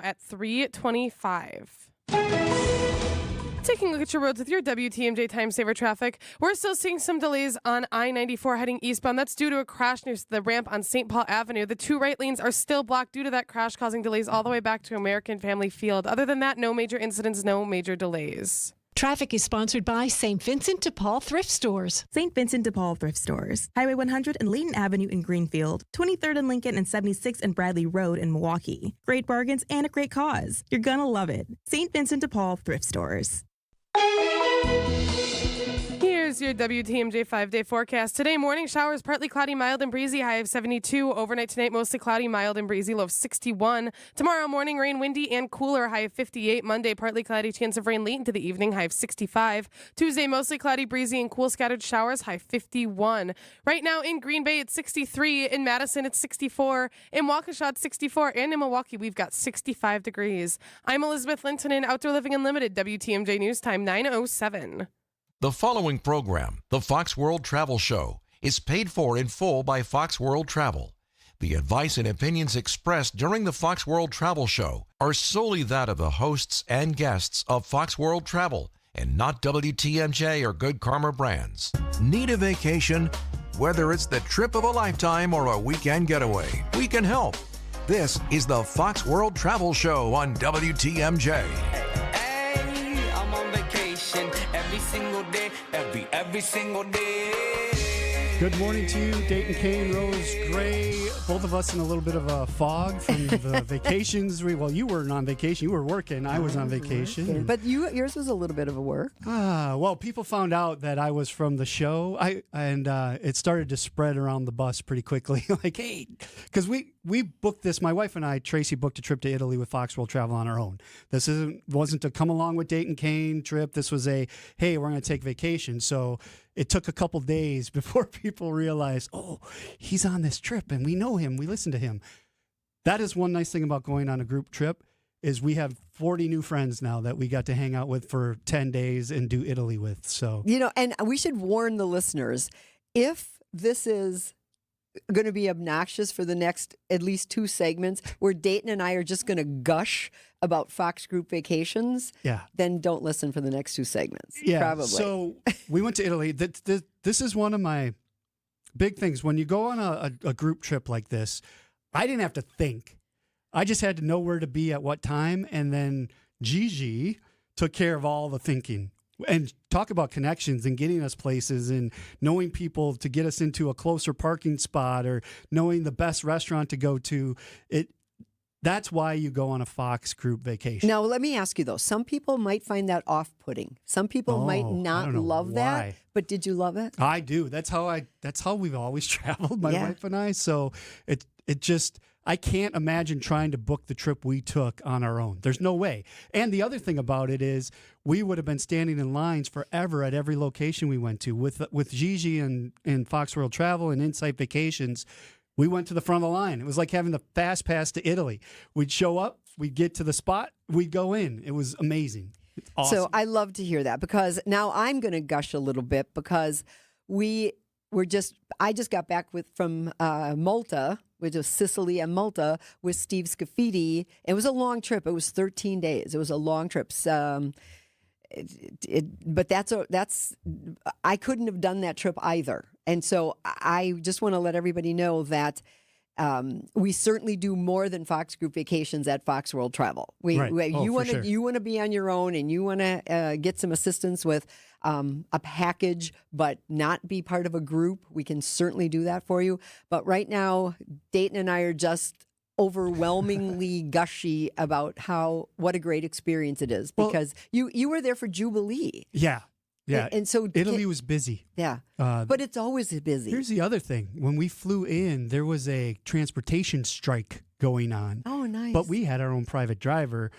at 3:25. Taking a look at your roads with your WTMJ Time Saver traffic. We're still seeing some delays on I-94 heading eastbound. That's due to a crash near the ramp on St. Paul Avenue. The two right lanes are still blocked due to that crash, causing delays all the way back to American Family Field. Other than that, no major incidents, no major delays. Traffic is sponsored by St. Vincent de Paul Thrift Stores. St. Vincent de Paul Thrift Stores. Highway 100 and Layton Avenue in Greenfield. 23rd and Lincoln and 76th and Bradley Road in Milwaukee. Great bargains and a great cause. You're gonna love it. St. Vincent de Paul Thrift Stores. Here's your WTMJ 5-day forecast. Today, morning showers, partly cloudy, mild and breezy, high of 72. Overnight tonight, mostly cloudy, mild and breezy, low of 61. Tomorrow morning, rain, windy and cooler, high of 58. Monday, partly cloudy, chance of rain late into the evening, high of 65. Tuesday, mostly cloudy, breezy and cool, scattered showers, high 51. Right now in Green Bay, it's 63. In Madison, it's 64. In Waukesha, it's 64. And in Milwaukee, we've got 65 degrees. I'm Elizabeth Linton in Outdoor Living Unlimited, WTMJ News Time 9:07. The following program, the Fox World Travel Show, is paid for in full by Fox World Travel. The advice and opinions expressed during the Fox World Travel Show are solely that of the hosts and guests of Fox World Travel and not WTMJ or Good Karma brands. Need a vacation? Whether it's the trip of a lifetime or a weekend getaway, we can help. This is the Fox World Travel Show on WTMJ. Hey, I'm on vacation every single day, every single day. Good morning to you, Dayton Kane, Rose Gray. Both of us in a little bit of a fog from the vacations. Well, you weren't on vacation. You were working. I was on vacation. But yours was a little bit of a work. Well, people found out that I was from the show, and it started to spread around the bus pretty quickly. Like, hey, because we booked this. My wife and I, Tracy, booked a trip to Italy with Fox World Travel on our own. This wasn't a come along with Dayton Kane trip. This was a, hey, we're going to take vacation. So it took a couple days before people realized, oh, he's on this trip and we know him. We listen to him. That is one nice thing about going on a group trip is we have 40 new friends now that we got to hang out with for 10 days and do Italy with. So, And we should warn the listeners, if this is going to be obnoxious for the next at least two segments where Dayton and I are just going to gush about Fox Group Vacations, then don't listen for the next two segments. Yeah, probably. So we went to Italy. This is one of my big things. When you go on a group trip like this, I didn't have to think. I just had to know where to be at what time, and then Gigi took care of all the thinking. And talk about connections and getting us places and knowing people to get us into a closer parking spot or knowing the best restaurant to go to. That's why you go on a Fox Group vacation. Now, let me ask you, though. Some people might find that off-putting. Some people might not love that. But did you love it? I do. That's how we've always traveled, my wife and I. So it just, I can't imagine trying to book the trip we took on our own. There's no way. And the other thing about it is we would have been standing in lines forever at every location we went to. With Gigi and Fox World Travel and Insight Vacations, we went to the front of the line. It was like having the fast pass to Italy. We'd show up, we'd get to the spot, we'd go in. It was amazing. It's awesome. So I love to hear that because now I'm going to gush a little bit because I just got back from Malta, which was Sicily and Malta with Steve Scafidi. It was a long trip. It was 13 days. It was a long trip. But I couldn't have done that trip either. And so I just want to let everybody know that we certainly do more than Fox Group Vacations at Fox World Travel. You want to be on your own and you want to get some assistance with a package, but not be part of a group. We can certainly do that for you. But right now, Dayton and I are just overwhelmingly gushy about what a great experience it is because you were there for Jubilee. Yeah. And so Italy was busy. Yeah. But it's always busy. Here's the other thing. When we flew in, there was a transportation strike going on. Oh, nice. But we had our own private driver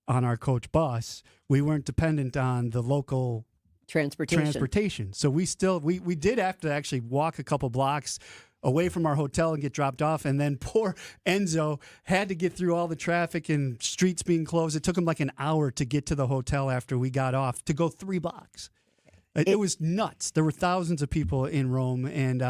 on our coach bus. We weren't dependent on the local transportation. So we did have to actually walk a couple blocks away from our hotel and get dropped off. And then poor Enzo had to get through all the traffic and streets being closed. It took him like an hour to get to the hotel after we got off to go 3 blocks. It was nuts. There were thousands of people in Rome, and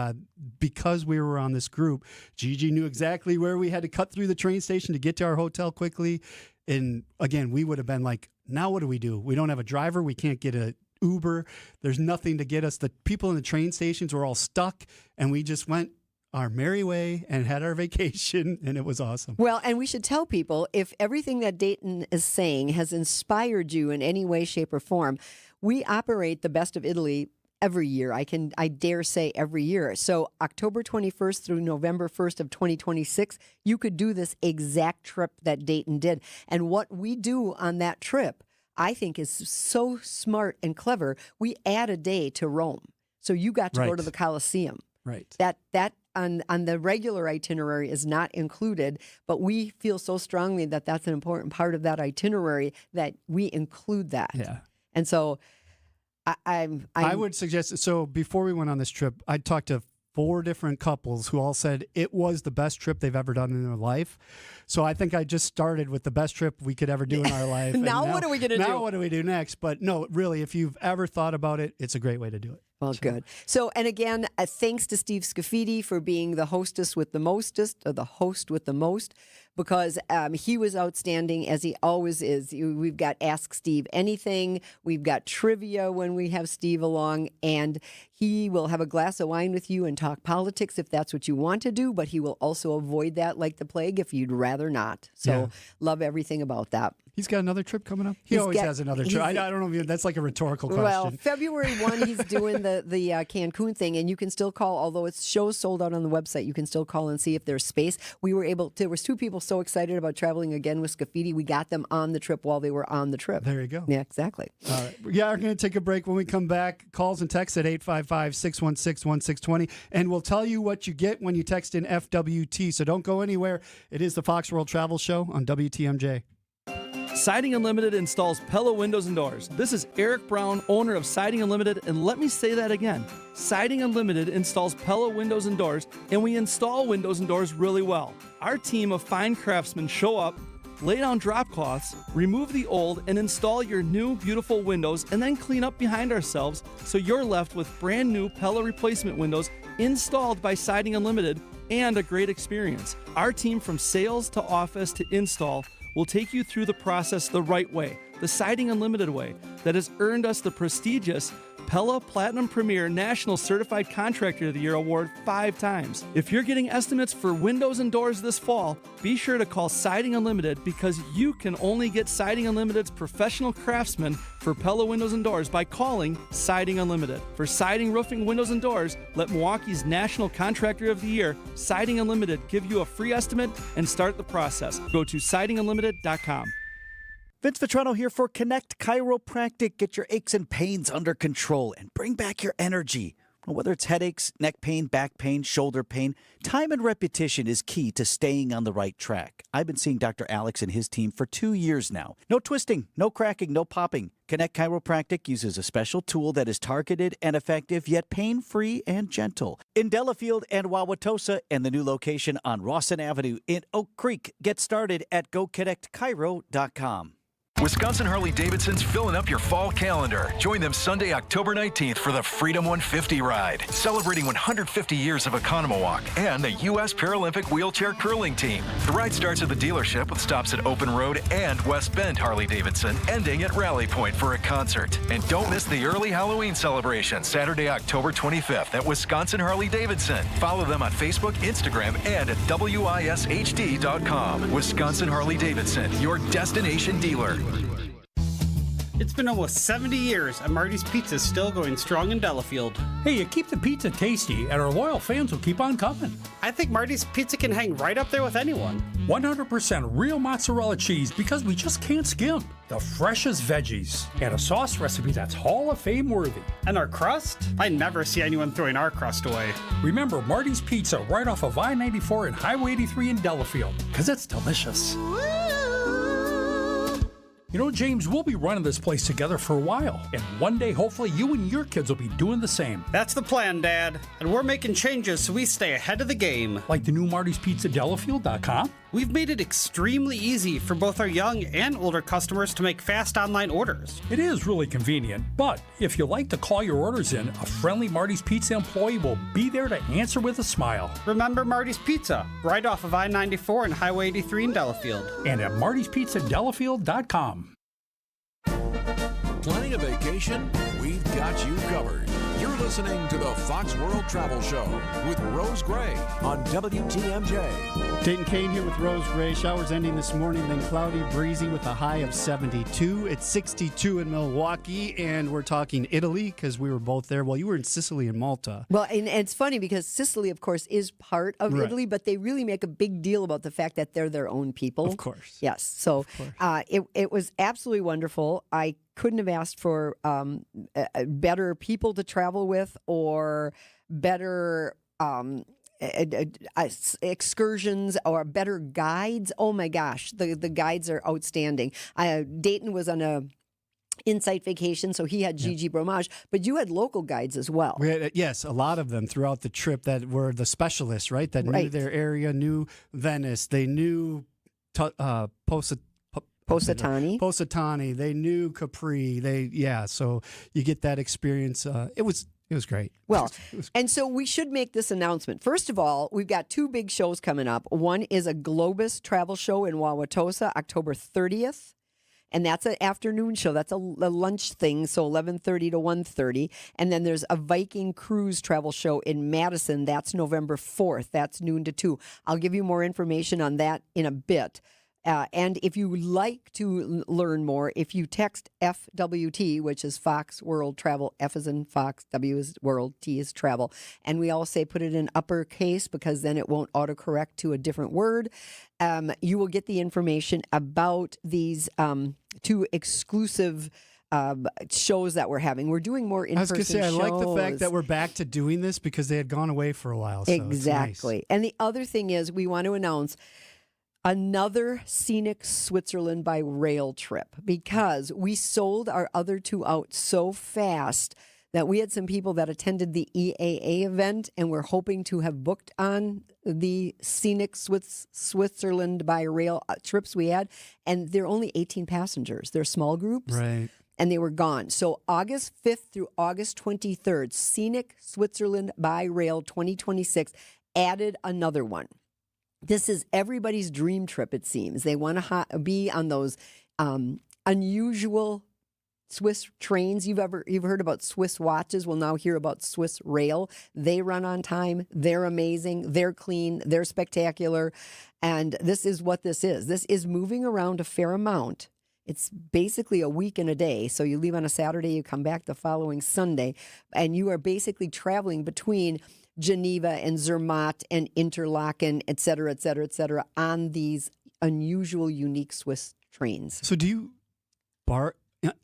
because we were on this group, Gigi knew exactly where we had to cut through the train station to get to our hotel quickly. And again, we would have been like, now what do? We don't have a driver. We can't get a Uber. There's nothing to get us. The people in the train stations were all stuck, and we just went our merry way and had our vacation, and it was awesome. Well, and we should tell people, if everything that Dayton is saying has inspired you in any way, shape, or form, we operate the Best of Italy every year. I dare say every year. So October 21st through November 1st of 2026, you could do this exact trip that Dayton did. And what we do on that trip, I think, is so smart and clever. We add a day to Rome. So you got to go to the Colosseum. Right. That on the regular itinerary is not included, but we feel so strongly that that's an important part of that itinerary that we include that. Yeah. And so I would suggest, so before we went on this trip, I talked to 4 different couples who all said it was the best trip they've ever done in their life. So I think I just started with the best trip we could ever do in our life. Now what are we going to do? Now what do we do next? But no, really, if you've ever thought about it, it's a great way to do it. Well, good. So, and again, thanks to Steve Scafidi for being the hostess with the mostest, or the host with the most, because he was outstanding, as he always is. We've got Ask Steve Anything. We've got trivia when we have Steve along, and he will have a glass of wine with you and talk politics if that's what you want to do, but he will also avoid that like the plague if you'd rather not. So love everything about that. He's got another trip coming up? He always has another trip. I don't know if that's like a rhetorical question. Well, February 1, he's doing the Cancun thing, and you can still call, although it's shows sold out on the website, you can still call and see if there's space. There was 2 people so excited about traveling again with Scafidi. We got them on the trip while they were on the trip. There you go. Yeah, exactly. All right. Yeah, we're going to take a break. When we come back, calls and texts at 855-616-1620, and we'll tell you what you get when you text in FWT. So don't go anywhere. It is the Fox World Travel Show on WTMJ. Siding Unlimited installs Pella windows and doors. This is Eric Brown, owner of Siding Unlimited, and let me say that again. Siding Unlimited installs Pella windows and doors, and we install windows and doors really well. Our team of fine craftsmen show up, lay down drop cloths, remove the old, and install your new beautiful windows, and then clean up behind ourselves so you're left with brand new Pella replacement windows installed by Siding Unlimited and a great experience. Our team, from sales to office to install, will take you through the process the right way, the Siding Unlimited way, that has earned us the prestigious Pella Platinum Premier National Certified Contractor of the Year award 5 times. If you're getting estimates for windows and doors this fall, be sure to call Siding Unlimited, because you can only get Siding Unlimited's professional craftsmen for Pella windows and doors by calling Siding Unlimited. For siding, roofing, windows, and doors, let Milwaukee's National Contractor of the Year, Siding Unlimited, give you a free estimate and start the process. Go to sidingunlimited.com. Vince Vitrano here for Connect Chiropractic. Get your aches and pains under control and bring back your energy. Whether it's headaches, neck pain, back pain, shoulder pain, time and repetition is key to staying on the right track. I've been seeing Dr. Alex and his team for 2 years now. No twisting, no cracking, no popping. Connect Chiropractic uses a special tool that is targeted and effective, yet pain-free and gentle. In Delafield and Wauwatosa, and the new location on Rawson Avenue in Oak Creek. Get started at GoConnectChiro.com. Wisconsin Harley-Davidson's filling up your fall calendar. Join them Sunday, October 19th for the Freedom 150 ride, celebrating 150 years of Economowalk and the U.S. Paralympic Wheelchair Curling Team. The ride starts at the dealership with stops at Open Road and West Bend Harley-Davidson, ending at Rally Point for a concert. And don't miss the early Halloween celebration, Saturday, October 25th at Wisconsin Harley-Davidson. Follow them on Facebook, Instagram, and at WISHD.com. Wisconsin Harley-Davidson, your destination dealer. It's been almost 70 years, and Marty's Pizza is still going strong in Delafield. Hey, you keep the pizza tasty, and our loyal fans will keep on coming. I think Marty's Pizza can hang right up there with anyone. 100% real mozzarella cheese, because we just can't skimp. The freshest veggies, and a sauce recipe that's Hall of Fame worthy. And our crust? I never see anyone throwing our crust away. Remember Marty's Pizza right off of I-94 and Highway 83 in Delafield, because it's delicious. You know, James, we'll be running this place together for a while, and one day, hopefully, you and your kids will be doing the same. That's the plan, Dad. And we're making changes so we stay ahead of the game. Like the new Marty's Pizza Delafield.com? We've made it extremely easy for both our young and older customers to make fast online orders. It is really convenient, but if you like to call your orders in, a friendly Marty's Pizza employee will be there to answer with a smile. Remember Marty's Pizza, right off of I-94 and Highway 83 in Delafield. And at marty'spizza.delafield.com. Planning a vacation? We've got you covered. You're listening to the Fox World Travel Show with Rose Gray on WTMJ. Dayton Kane here with Rose Gray. Showers ending this morning, then cloudy, breezy with a high of 72. It's 62 in Milwaukee, and we're talking Italy because we were both there. Well, you were in Sicily and Malta. Well, and it's funny because Sicily, of course, is part of Italy, but they really make a big deal about the fact that they're their own people. Of course. Yes. So it was absolutely wonderful. I couldn't have asked for better people to travel with or better excursions or better guides. Oh my gosh, the guides are outstanding. Dayton was on a Insight vacation, so he had Gigi Bromage, but you had local guides as well. We had, yes, a lot of them throughout the trip that were the specialists, right? That knew their area, knew Venice, they knew Positani. They knew Capri. So you get that experience. It was great. Well, and so we should make this announcement. First of all, we've got two big shows coming up. One is a Globus travel show in Wauwatosa, October 30th. And that's an afternoon show. That's a lunch thing, so 11:30 to 1:30. And then there's a Viking cruise travel show in Madison. That's November 4th. That's noon to 2. I'll give you more information on that in a bit. And if you like to learn more, if you text FWT, which is Fox World Travel, F is in Fox, W is World, T is Travel. And we all say put it in uppercase because then it won't autocorrect to a different word. You will get the information about these two exclusive shows that we're having. We're doing more in-person shows. I was going to say, I like the fact that we're back to doing this because they had gone away for a while. So exactly. It's nice. And the other thing is we want to announce another Scenic Switzerland by Rail trip because we sold our other two out so fast that we had some people that attended the EAA event and we're hoping to have booked on the Scenic Switzerland by Rail trips we had. And they're only 18 passengers. They're small groups. Right. And they were gone. So August 5th through August 23rd, Scenic Switzerland by Rail 2026 added another one. This is everybody's dream trip, it seems. They want to be on those unusual Swiss trains. You've heard about Swiss watches. We'll now hear about Swiss Rail. They run on time. They're amazing. They're clean. They're spectacular. And this is what this is. This is moving around a fair amount. It's basically a week and a day. So you leave on a Saturday, you come back the following Sunday, and you are basically traveling between Geneva and Zermatt and Interlaken, et cetera, on these unusual, unique Swiss trains. So do you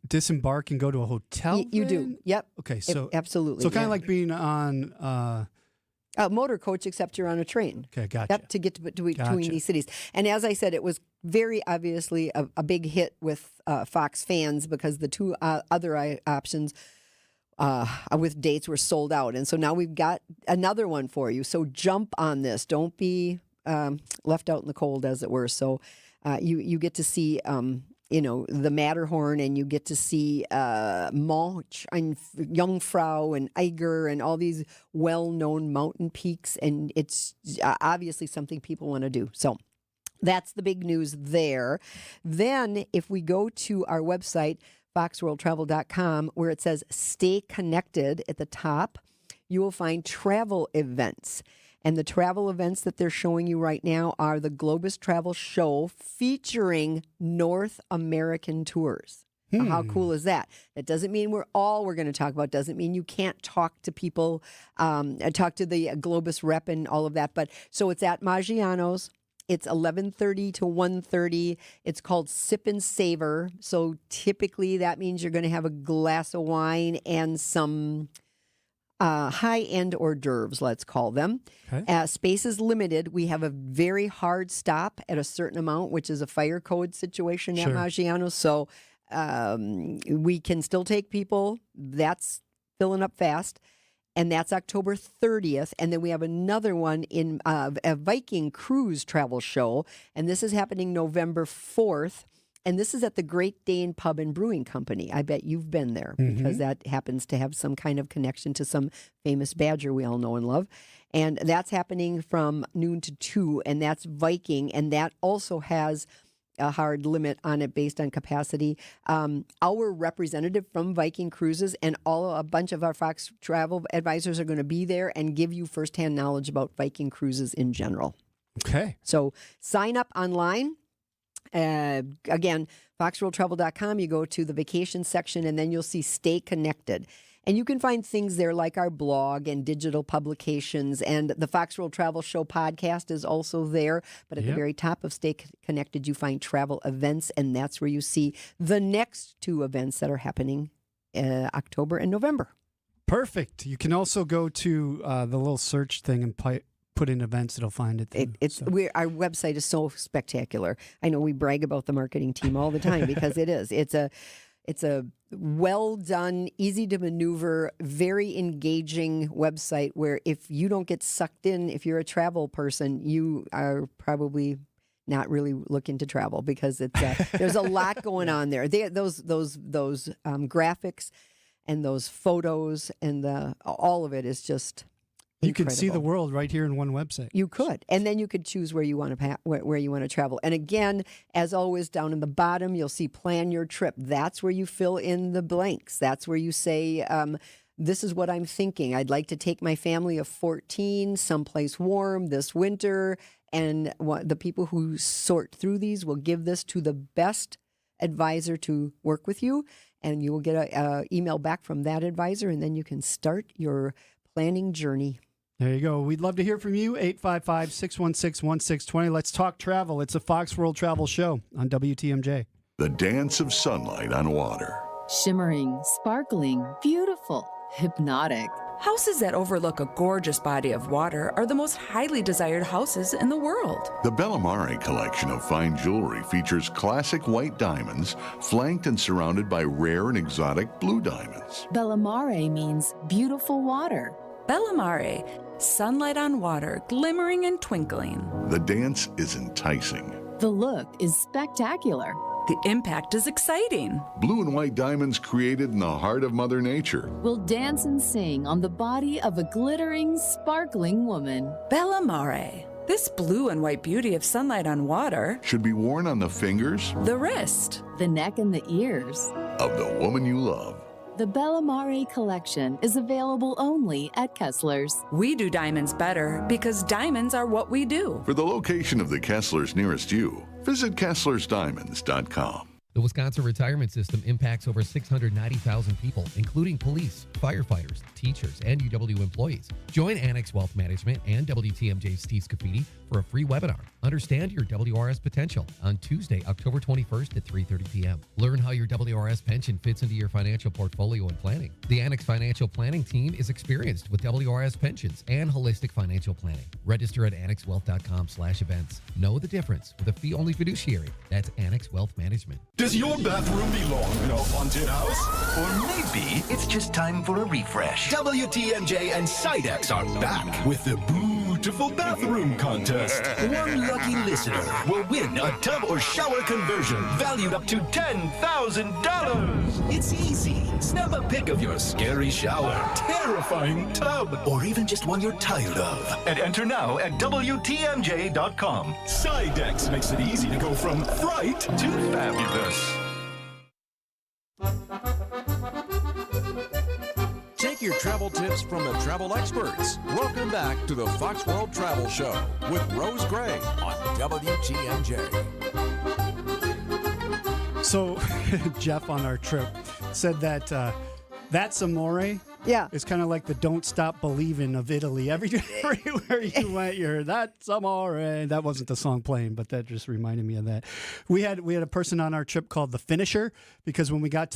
disembark and go to a hotel? You do. Yep. Okay. So absolutely. So kind of like being on a motor coach, except you're on a train. Okay, gotcha. Yep, to get between these cities. And as I said, it was very obviously a big hit with Fox fans because the two other options with dates were sold out. And so now we've got another one for you. So jump on this. Don't be left out in the cold, as it were. So you get to see, the Matterhorn, and you get to see Monch and Jungfrau and Eiger and all these well-known mountain peaks. And it's obviously something people want to do. So that's the big news there. Then if we go to our website, foxworldtravel.com, where it says stay connected at the top, you will find travel events. And the travel events that they're showing you right now are the Globus Travel Show featuring North American tours. Now, how cool is that? That doesn't mean we're going to talk about, doesn't mean you can't talk to people, talk to the Globus rep and all of that. But so it's at Maggiano's. It's 11:30 to 1:30. It's called Sip and Savor. So typically that means you're going to have a glass of wine and some high-end hors d'oeuvres, let's call them. Okay. Space is limited. We have a very hard stop at a certain amount, which is a fire code situation at Maggiano's. So we can still take people. That's filling up fast. and that's October 30th. And then we have another one in a Viking cruise travel show, and this is happening November 4th. And this is at the Great Dane Pub and Brewing Company. I bet you've been there because that happens to have some kind of connection to some famous badger we all know and love. And that's happening from noon to 2, and that's Viking, and that also has a hard limit on it based on capacity. Our representative from Viking Cruises and a bunch of our Fox Travel advisors are going to be there and give you firsthand knowledge about Viking Cruises in general. Okay. So sign up online. Again, foxworldtravel.com, you go to the vacation section and then you'll see Stay Connected. And you can find things there like our blog and digital publications, and the Fox World Travel Show podcast is also there. But at the very top of Stay Connected, you find travel events, and that's where you see the next 2 events that are happening October and November. Perfect. You can also go to the little search thing and put in events, it'll find it. Our website is so spectacular. I know we brag about the marketing team all the time because it is. It's a well done, easy to maneuver, very engaging website where if you don't get sucked in, if you're a travel person, you are probably not really looking to travel because it's there's a lot going on there. Those graphics and those photos and all of it is just. You can see the world right here in one website. You could, and then you could choose where you want to travel. And again, as always, down in the bottom, you'll see plan your trip. That's where you fill in the blanks. That's where you say, this is what I'm thinking. I'd like to take my family of 14 someplace warm this winter. And the people who sort through these will give this to the best advisor to work with you, and you will get an email back from that advisor, and then you can start your planning journey. There you go. We'd love to hear from you. 855-616-1620. Let's talk travel. It's a Fox World Travel Show on WTMJ. The dance of sunlight on water. Shimmering, sparkling, beautiful, hypnotic. Houses that overlook a gorgeous body of water are the most highly desired houses in the world. The Bellamare collection of fine jewelry features classic white diamonds flanked and surrounded by rare and exotic blue diamonds. Bellamare means beautiful water. Bellamare, sunlight on water, glimmering and twinkling. The dance is enticing. The look is spectacular. The impact is exciting. Blue and white diamonds created in the heart of Mother Nature will dance and sing on the body of a glittering, sparkling woman. Bellamare. This blue and white beauty of sunlight on water should be worn on the fingers, the wrist, the neck, and the ears of the woman you love. The Bellamare collection is available only at Kessler's. We do diamonds better because diamonds are what we do. For the location of the Kessler's nearest you, visit KesslersDiamonds.com. The Wisconsin retirement system impacts over 690,000 people, including police, firefighters, teachers, and UW employees. Join Annex Wealth Management and WTMJ's Steve Scafidi for a free webinar. Understand your WRS potential on Tuesday, October 21st at 3:30 p.m. Learn how your WRS pension fits into your financial portfolio and planning. The Annex Financial Planning team is experienced with WRS pensions and holistic financial planning. Register at annexwealth.com/events. Know the difference with a fee-only fiduciary. That's Annex Wealth Management. Does your bathroom belong in a haunted house? Or maybe it's just time for a refresh. WTMJ and Sidex are back with the Beautiful Bathroom Contest. One lucky listener will win a tub or shower conversion valued up to $10,000. It's easy. Snap a pic of your scary shower, terrifying tub, or even just one you're tired of. And enter now at WTMJ.com. Sidex makes it easy to go from fright to fabulous. Take your travel tips from the travel experts. Welcome back to the Fox World Travel Show with Rose Gray on WTMJ. So, Jeff on our trip said that that's amore. Yeah, it's kind of like the "Don't Stop Believing" of Italy. Everywhere you went, you're "That's amore." That wasn't the song playing, but that just reminded me of that. We had a person on our trip called the Finisher because when we got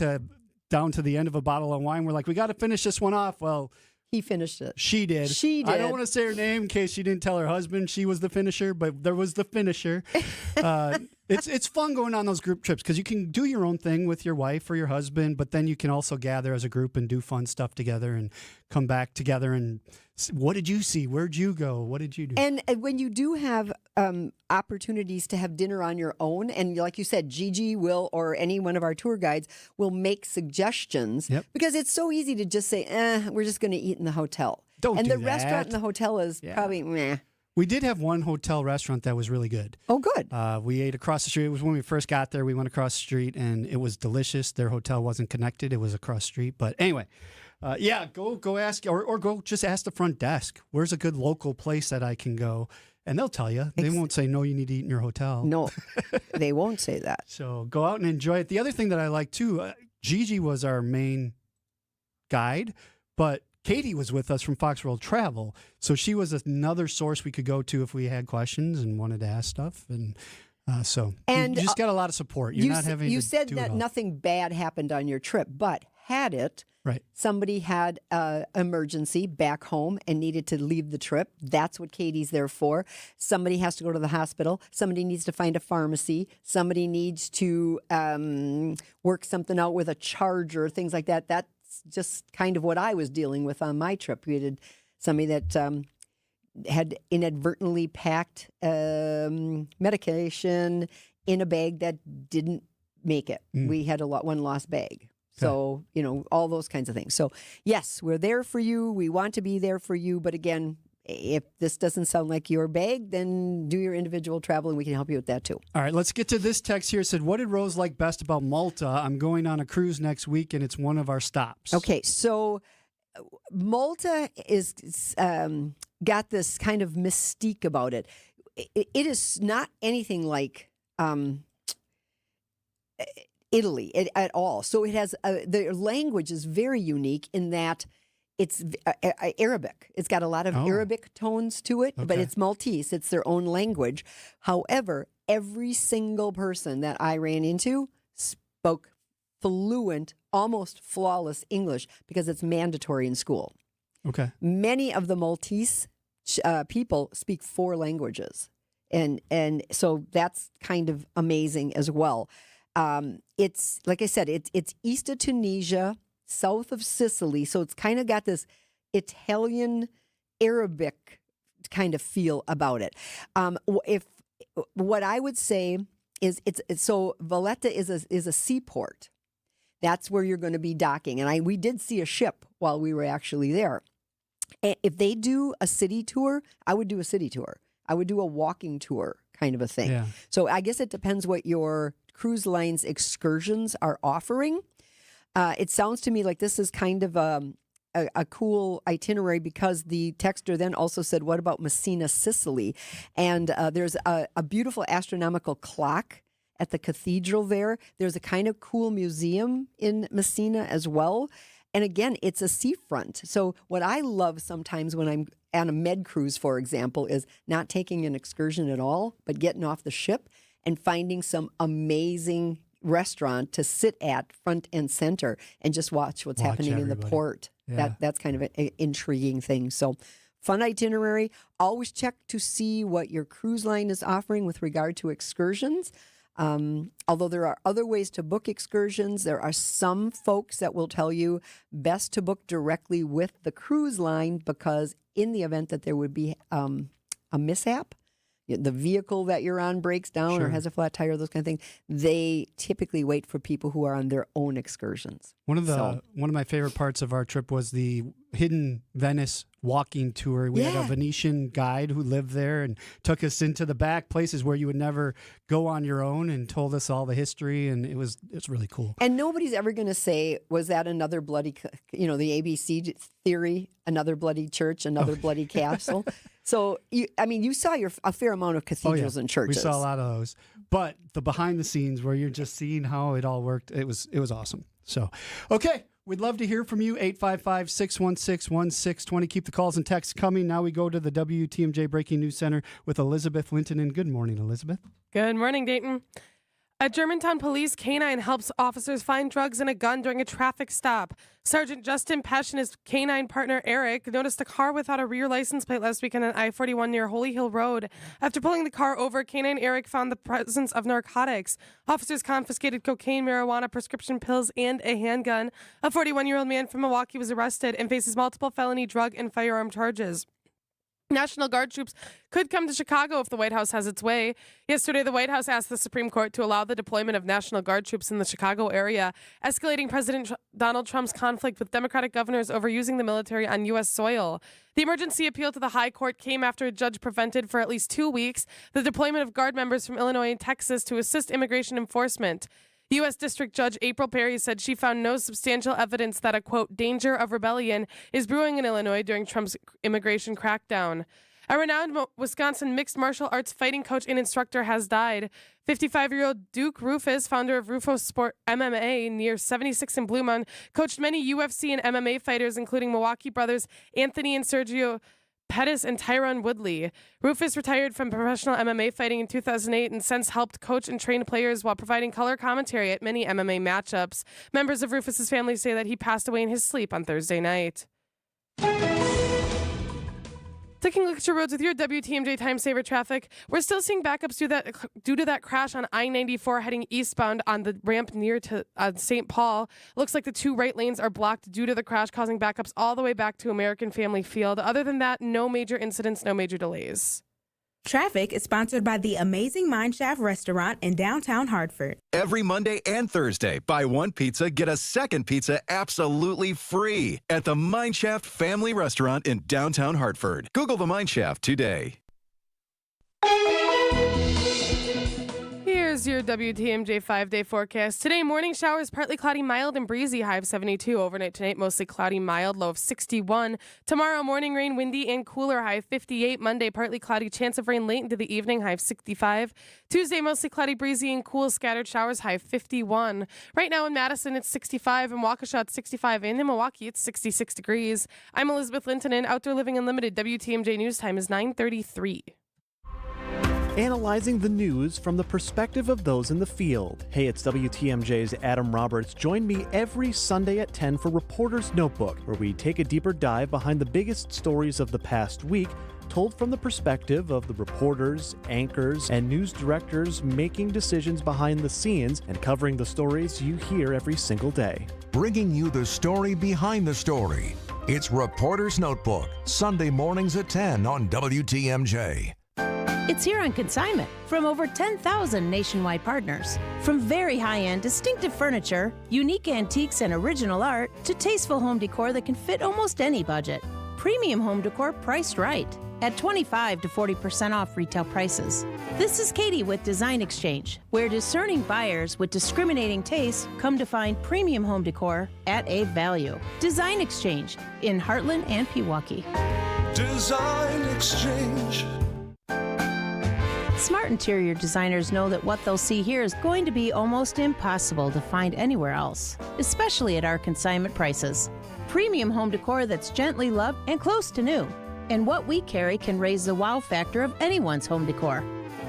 down to the end of a bottle of wine, we're like, we got to finish this one off. Well, he finished it. She did. I don't want to say her name in case she didn't tell her husband she was the finisher, but there was the finisher. It's fun going on those group trips because you can do your own thing with your wife or your husband, but then you can also gather as a group and do fun stuff together and come back together and what did you see? Where'd you go? What did you do? And when you do have opportunities to have dinner on your own, and like you said, Gigi will, or any one of our tour guides will make suggestions because it's so easy to just say, we're just going to eat in the hotel. And the restaurant in the hotel is probably meh. We did have one hotel restaurant that was really good. Oh, good. We ate across the street. It was when we first got there. We went across the street, and it was delicious. Their hotel wasn't connected. It was across the street. But anyway, go ask, or go just ask the front desk. Where's a good local place that I can go? And they'll tell you. They won't say, no, you need to eat in your hotel. No, they won't say that. So go out and enjoy it. The other thing that I like, too, Gigi was our main guide, but Katie was with us from Fox World Travel, so she was another source we could go to if we had questions and wanted to ask stuff. And you just got a lot of support. You're not having You to said do that it all. nothing bad happened on your trip, but had it, somebody had an emergency back home and needed to leave the trip. That's what Katie's there for. Somebody has to go to the hospital. Somebody needs to find a pharmacy. Somebody needs to work something out with a charger, things like that. That's just kind of what I was dealing with on my trip. We had somebody that had inadvertently packed medication in a bag that didn't make it. We had one lost bag. So, all those kinds of things. So, yes, we're there for you. We want to be there for you. But again, if this doesn't sound like your bag, then do your individual travel and we can help you with that too. All right, let's get to this text here. It said, what did Rose like best about Malta? I'm going on a cruise next week and it's one of our stops. Okay, so Malta is got this kind of mystique about it. It is not anything like Italy at all. So it has the language is very unique in that it's Arabic. It's got a lot of Arabic tones to it, but it's Maltese. It's their own language. However, every single person that I ran into spoke fluent, almost flawless English because it's mandatory in school. Okay. Many of the Maltese people speak 4 languages. And so that's kind of amazing as well. It's, like I said, it's east of Tunisia, south of Sicily. So it's kind of got this Italian Arabic kind of feel about it. What I would say is so Valletta is a seaport. That's where you're going to be docking. And we did see a ship while we were actually there. If they do a city tour, I would do a city tour. I would do a walking tour kind of a thing. Yeah. So I guess it depends what your cruise line's excursions are offering. It sounds to me like this is kind of a cool itinerary because the texter then also said, what about Messina, Sicily? And there's a beautiful astronomical clock at the cathedral there. There's a kind of cool museum in Messina as well. And again, it's a seafront. So what I love sometimes when I'm on a med cruise, for example, is not taking an excursion at all, but getting off the ship and finding some amazing restaurant to sit at front and center and just watch what's happening in the port. Yeah. That's kind of an intriguing thing. So fun itinerary. Always check to see what your cruise line is offering with regard to excursions. Although there are other ways to book excursions, there are some folks that will tell you best to book directly with the cruise line because in the event that there would be a mishap, the vehicle that you're on breaks down or has a flat tire, those kind of things, they typically wait for people who are on their own excursions. One of my favorite parts of our trip was the hidden Venice walking tour. We had a Venetian guide who lived there and took us into the back places where you would never go on your own and told us all the history, and it's really cool. And nobody's ever going to say, was that another bloody, the ABC theory, another bloody church, another bloody castle? So, you saw a fair amount of cathedrals and churches. We saw a lot of those. But the behind the scenes where you're just seeing how it all worked, it was awesome. So, okay. We'd love to hear from you, 855-616-1620. Keep the calls and texts coming. Now we go to the WTMJ Breaking News Center with Elizabeth Linton. And good morning, Elizabeth. Good morning, Dayton. A Germantown police canine helps officers find drugs and a gun during a traffic stop. Sergeant Justin Pesh and his canine partner Eric noticed a car without a rear license plate last weekend on I-41 near Holy Hill Road. After pulling the car over, canine Eric found the presence of narcotics. Officers confiscated cocaine, marijuana, prescription pills, and a handgun. A 41-year-old man from Milwaukee was arrested and faces multiple felony drug and firearm charges. National Guard troops could come to Chicago if the White House has its way. Yesterday, the White House asked the Supreme Court to allow the deployment of National Guard troops in the Chicago area, escalating President Donald Trump's conflict with Democratic governors over using the military on U.S. soil. The emergency appeal to the High Court came after a judge prevented for at least 2 weeks the deployment of Guard members from Illinois and Texas to assist immigration enforcement. U.S. District Judge April Perry said she found no substantial evidence that a, quote, danger of rebellion is brewing in Illinois during Trump's immigration crackdown. A renowned Wisconsin mixed martial arts fighting coach and instructor has died. 55-year-old Duke Rufus, founder of Rufo Sport MMA near 76 in Blue Mound, coached many UFC and MMA fighters, including Milwaukee brothers Anthony and Sergio Pettis and Tyron Woodley. Rufus retired from professional MMA fighting in 2008 and since helped coach and train players while providing color commentary at many MMA matchups. Members of Rufus's family say that he passed away in his sleep on Thursday night. Taking a look at your roads with your WTMJ Time Saver traffic, we're still seeing backups due to that crash on I-94 heading eastbound on the ramp near to St. Paul. Looks like the two right lanes are blocked due to the crash, causing backups all the way back to American Family Field. Other than that, no major incidents, no major delays. Traffic is sponsored by the Amazing Mineshaft Restaurant in downtown Hartford. Every Monday and Thursday, buy one pizza, get a second pizza absolutely free at the Mineshaft Family Restaurant in downtown Hartford. Google the Mineshaft today. Here's your WTMJ 5-day forecast. Today, morning showers, partly cloudy, mild and breezy, high of 72. Overnight tonight, mostly cloudy, mild, low of 61. Tomorrow, morning rain, windy and cooler, high of 58. Monday, partly cloudy, chance of rain late into the evening, high of 65. Tuesday, mostly cloudy, breezy and cool, scattered showers, high of 51. Right now in Madison, it's 65. In Waukesha, it's 65. And in Milwaukee, it's 66 degrees. I'm Elizabeth Linton, and Outdoor Living Unlimited WTMJ News Time is 9:33. Analyzing the news from the perspective of those in the field. Hey, it's WTMJ's Adam Roberts. Join me every Sunday at 10 for Reporter's Notebook, where we take a deeper dive behind the biggest stories of the past week, told from the perspective of the reporters, anchors, and news directors making decisions behind the scenes and covering the stories you hear every single day. Bringing you the story behind the story. It's Reporter's Notebook, Sunday mornings at 10 on WTMJ. It's here on consignment from over 10,000 nationwide partners. From very high-end, distinctive furniture, unique antiques and original art, to tasteful home decor that can fit almost any budget. Premium home decor priced right at 25 to 40% off retail prices. This is Katie with Design Exchange, where discerning buyers with discriminating tastes come to find premium home decor at a value. Design Exchange in Heartland and Pewaukee. Design Exchange. Smart interior designers know that what they'll see here is going to be almost impossible to find anywhere else, especially at our consignment prices. Premium home decor that's gently loved and close to new. And what we carry can raise the wow factor of anyone's home decor.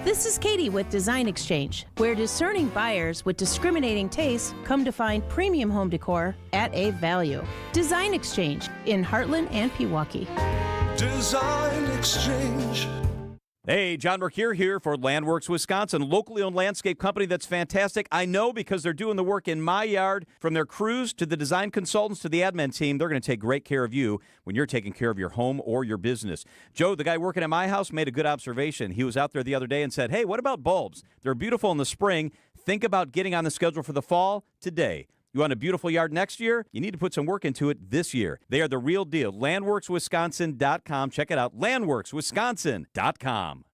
This is Katie with Design Exchange, where discerning buyers with discriminating tastes come to find premium home decor at a value. Design Exchange in Heartland and Pewaukee. Design Exchange. Hey, John Mercure here for Landworks Wisconsin, locally owned landscape company that's fantastic. I know because they're doing the work in my yard. From their crews to the design consultants to the admin team, they're going to take great care of you when you're taking care of your home or your business. Joe, the guy working at my house, made a good observation. He was out there the other day and said, hey, what about bulbs? They're beautiful in the spring. Think about getting on the schedule for the fall today. You want a beautiful yard next year? You need to put some work into it this year. They are the real deal. LandworksWisconsin.com. Check it out. LandworksWisconsin.com.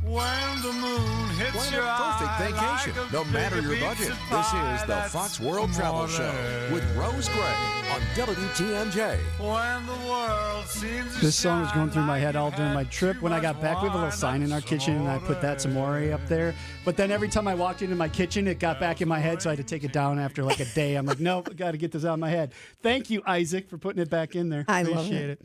When the moon hits Plan your a perfect eye vacation, like a no matter big your budget. pizza This pie, is the that's Fox World Travel more Show than- with Rose Gray on WTMJ. When the world seems to This song was going through my shine head all during my trip. When I got back, we have a little sign in our kitchen, and I put that some more up there. But then every time I walked into my kitchen, it got back in my head, so I had to take it down after like a day. I'm like, nope, got to get this out of my head. Thank you, Isaac, for putting it back in there. I love Appreciate it.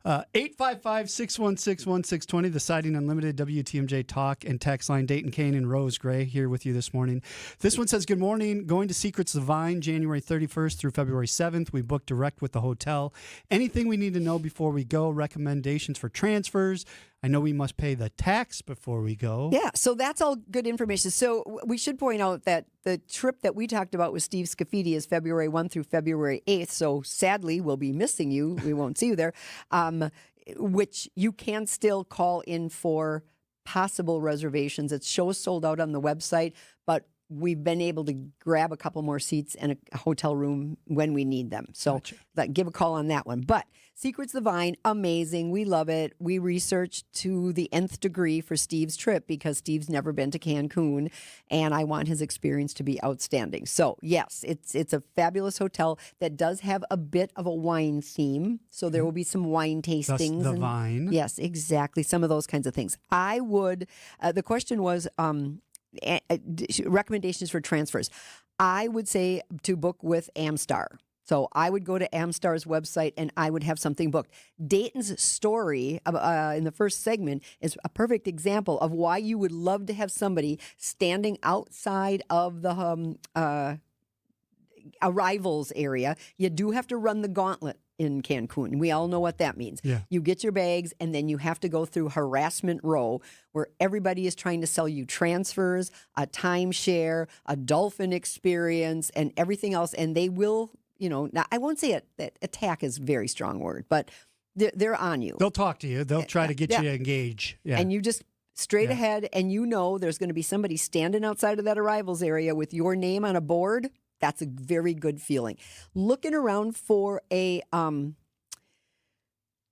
855-616-1620, the Siding Unlimited WTMJ talk and text line. Dayton, Kane and Rose Gray here with you this morning. This one says, good morning. Going to Secrets of the Vine, January 31st through February 7th. We booked direct with the hotel. Anything we need to know before we go? Recommendations for transfers? I know we must pay the tax before we go. Yeah, so that's all good information. So we should point out that the trip that we talked about with Steve Scafidi is February 1 through February 8th. So sadly, we'll be missing you. We won't see you there, which you can still call in for possible reservations. It shows sold out on the website, but we've been able to grab a couple more seats and a hotel room when we need them. So give a call on that one. But Secrets of the Vine, amazing. We love it. We researched to the nth degree for Steve's trip because Steve's never been to Cancun, and I want his experience to be outstanding. So, yes, it's a fabulous hotel that does have a bit of a wine theme. So there will be some wine tastings. Thus the vine. Yes, exactly. Some of those kinds of things. I would, the question was, recommendations for transfers. I would say to book with Amstar. So I would go to Amstar's website and I would have something booked. Dayton's story in the first segment is a perfect example of why you would love to have somebody standing outside of the arrivals area. You do have to run the gauntlet in Cancun. We all know what that means. Yeah. You get your bags and then you have to go through harassment row where everybody is trying to sell you transfers, a timeshare, a dolphin experience, and everything else. And they will, now I won't say that attack is a very strong word, but they're on you. They'll talk to you. They'll try to get you to engage. Yeah. And you just straight ahead, and there's going to be somebody standing outside of that arrivals area with your name on a board. That's a very good feeling. Looking around for a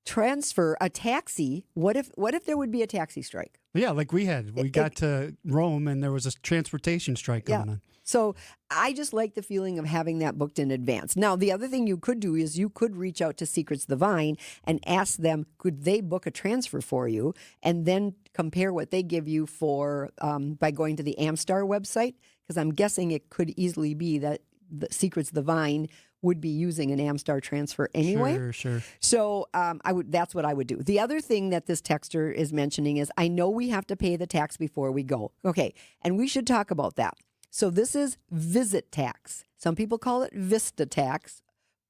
transfer, a taxi. What if there would be a taxi strike? Yeah, like we had. We got to Rome and there was a transportation strike going on. So I just like the feeling of having that booked in advance. Now, the other thing you could do is you could reach out to Secrets of the Vine and ask them, could they book a transfer for you? And then compare what they give you for by going to the Amstar website. Because I'm guessing it could easily be that the Secrets of the Vine would be using an Amstar transfer anyway. Sure. So that's what I would do. The other thing that this texter is mentioning is, I know we have to pay the tax before we go. Okay, and we should talk about that. So this is visit tax. Some people call it Vista tax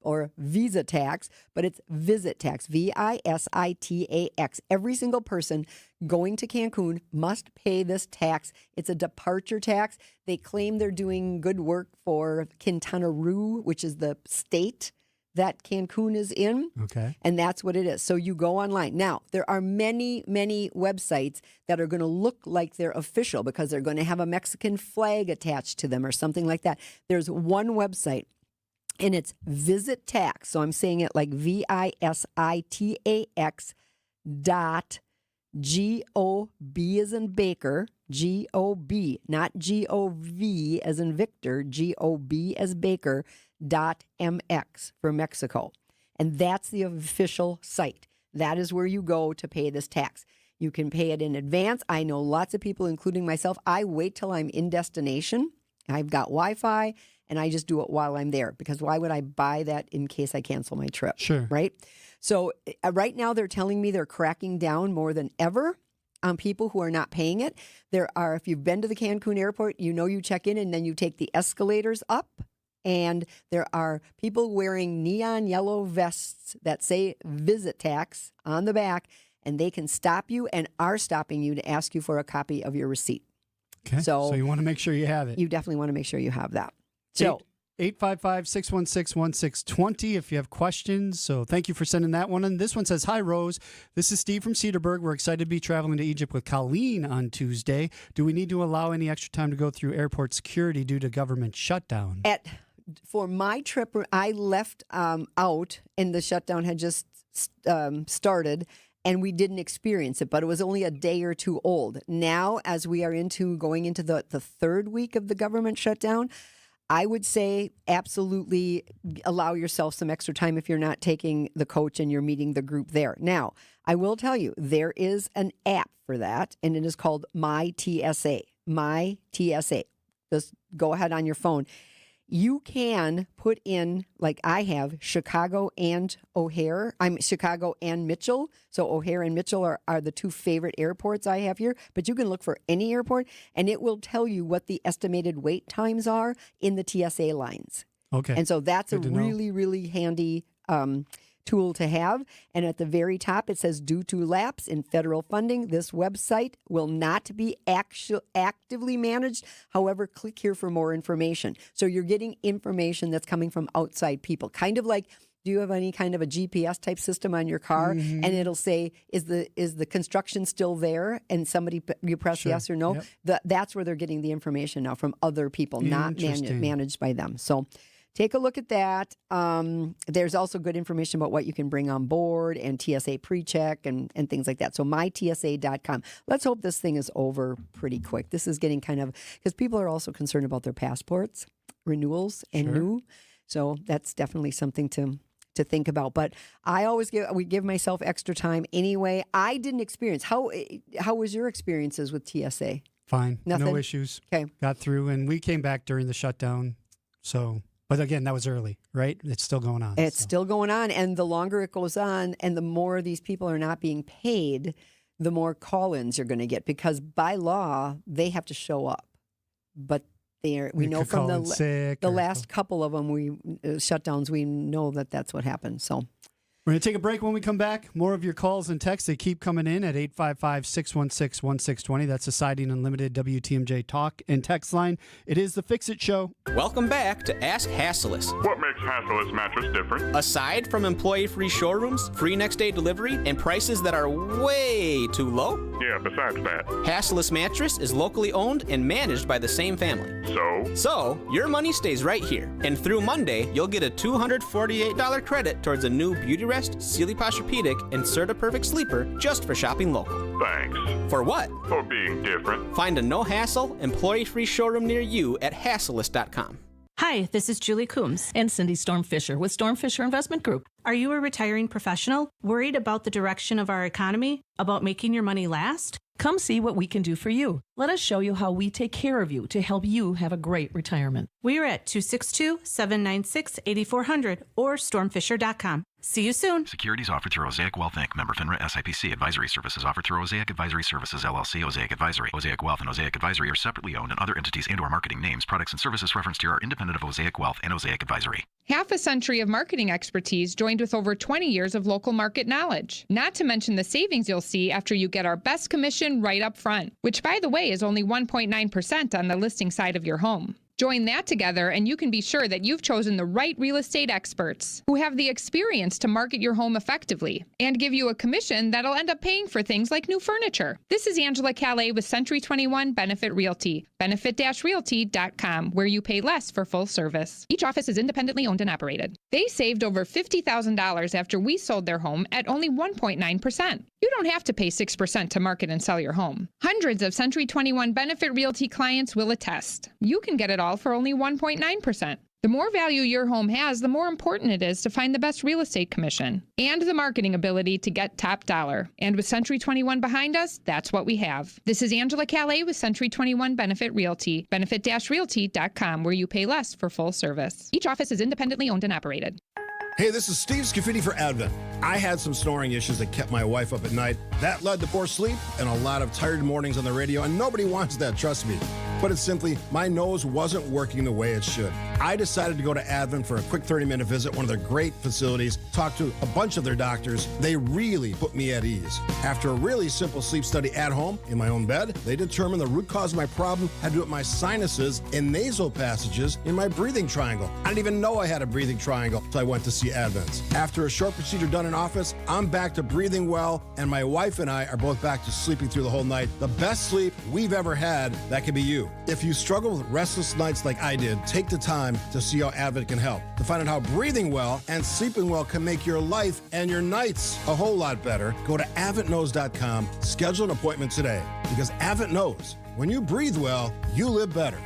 or visa tax, but it's visit tax, VISITAX. Every single person going to Cancun must pay this tax. It's a departure tax. They claim they're doing good work for Quintana Roo, which is the state that Cancun is in. Okay. And that's what it is. So you go online. Now, there are many, many websites that are going to look like they're official because they're going to have a Mexican flag attached to them or something like that. There's one website, and it's Visit Tax. So I'm saying it like VISITAX .GOB as in Baker, GOB, not GOV as in Victor, GOB as Baker, .MX for Mexico. And that's the official site. That is where you go to pay this tax. You can pay it in advance. I know lots of people, including myself, I wait till I'm in destination. I've got Wi-Fi, and I just do it while I'm there, because why would I buy that in case I cancel my trip? Sure. Right? So right now they're telling me they're cracking down more than ever on people who are not paying it. There are, if you've been to the Cancun airport, you check in and then you take the escalators up, and there are people wearing neon yellow vests that say visit tax on the back, and they can stop you and are stopping you to ask you for a copy of your receipt. Okay. So you want to make sure you have it. You definitely want to make sure you have that. So 855-616-1620 if you have questions. So thank you for sending that one. And this one says, hi, Rose. This is Steve from Cedarburg. We're excited to be traveling to Egypt with Colleen on Tuesday. Do we need to allow any extra time to go through airport security due to government shutdown? For my trip, I left out and the shutdown had just started, and we didn't experience it, but it was only a day or two old. Now, as we are going into the third week of the government shutdown, I would say absolutely allow yourself some extra time if you're not taking the coach and you're meeting the group there. Now, I will tell you, there is an app for that, and it is called My TSA. My TSA. Just go ahead on your phone. you can put in, like I have, Chicago and O'Hare. Chicago and Mitchell. So O'Hare and Mitchell are the two favorite airports I have here. But you can look for any airport, and it will tell you what the estimated wait times are in the TSA lines. Okay. And so that's Good a to know. really, really handy tool to have. And at the very top, it says, due to lapse in federal funding, this website will not be actively managed. However, click here for more information. So you're getting information that's coming from outside people. Kind of like, do you have any kind of a GPS type system on your car? Mm-hmm. And it'll say, is the construction still there? And you press Sure. yes or no. Yep. That's where they're getting the information now, from other people, not Interesting. managed by them. So take a look at that. There's also good information about what you can bring on board and TSA pre-check and things like that. So mytsa.com. Let's hope this thing is over pretty quick. This is getting kind of, because people are also concerned about their passports, renewals, and Sure. new. So that's definitely something to think about. But I always give myself extra time anyway. I didn't experience. How was your experiences with TSA? Fine. Nothing? No issues. Okay. Got through, and we came back during the shutdown. So, but again, that was early, right? It's still going on. It's still going on. And the longer it goes on and the more these people are not being paid, the more call-ins you're going to get, because by law, they have to show up. But we know from the last couple of them, shutdowns, we know that's what happened. So we're going to take a break. When we come back, more of your calls and texts. They keep coming in at 855-616-1620. That's the Siding Unlimited WTMJ talk and text line. It is the Fix It Show. Welcome back to Ask Hasselus. What makes Hasselus mattress different? Aside from employee-free showrooms, free next-day delivery, and prices that are way too low, yeah, besides that, Hasselus Mattress is locally owned and managed by the same family. So your money stays right here. And through Monday, you'll get a $248 credit towards a new Beauty Rest, Sealy Posturepedic, and Serta Perfect Sleeper just for shopping local. Thanks. For what? For being different. Find a no-hassle, employee-free showroom near you at Hasselus.com. Hi, this is Julie Coombs and Cindy Storm Fisher with Storm Fisher Investment Group. Are you a retiring professional worried about the direction of our economy, about making your money last? Come see what we can do for you. Let us show you how we take care of you to help you have a great retirement. We are at 262-796-8400 or stormfisher.com. See you soon. Securities offered through Osaic Wealth Inc. Member FINRA SIPC. Advisory services offered through Osaic Advisory Services LLC. Osaic Advisory. Osaic Wealth and Osaic Advisory are separately owned, and other entities and/or marketing names, products, and services referenced here are independent of Osaic Wealth and Osaic Advisory. Half a century of marketing expertise joined with over 20 years of local market knowledge. Not to mention the savings you'll see after you get our best commission right up front, which, by the way, is only 1.9% on the listing side of your home. Join that together and you can be sure that you've chosen the right real estate experts who have the experience to market your home effectively and give you a commission that'll end up paying for things like new furniture. This is Angela Calais with Century 21 Benefit Realty, benefit-realty.com, where you pay less for full service. Each office is independently owned and operated. They saved over $50,000 after we sold their home at only 1.9%. You don't have to pay 6% to market and sell your home. Hundreds of Century 21 Benefit Realty clients will attest. You can get it all for only 1.9%. The more value your home has, the more important it is to find the best real estate commission and the marketing ability to get top dollar. And with Century 21 behind us, that's what we have. This is Angela Calais with Century 21 Benefit Realty, benefit-realty.com, where you pay less for full service. Each office is independently owned and operated. Hey, this is Steve Scafidi for Advent. I had some snoring issues that kept my wife up at night. That led to poor sleep and a lot of tired mornings on the radio, and nobody wants that, trust me. But it's simply, my nose wasn't working the way it should. I decided to go to Advent for a quick 30-minute visit, one of their great facilities, talk to a bunch of their doctors. They really put me at ease. After a really simple sleep study at home, in my own bed, they determined the root cause of my problem had to do with my sinuses and nasal passages in my breathing triangle. I didn't even know I had a breathing triangle until I went to see Advent. After a short procedure done in office, I'm back to breathing well, and my wife and I are both back to sleeping through the whole night. The best sleep we've ever had, that could be you. If you struggle with restless nights like I did, take the time to see how Advent can help. To find out how breathing well and sleeping well can make your life and your nights a whole lot better, go to AdventKnows.com, schedule an appointment today. Because Advent knows, when you breathe well, you live better.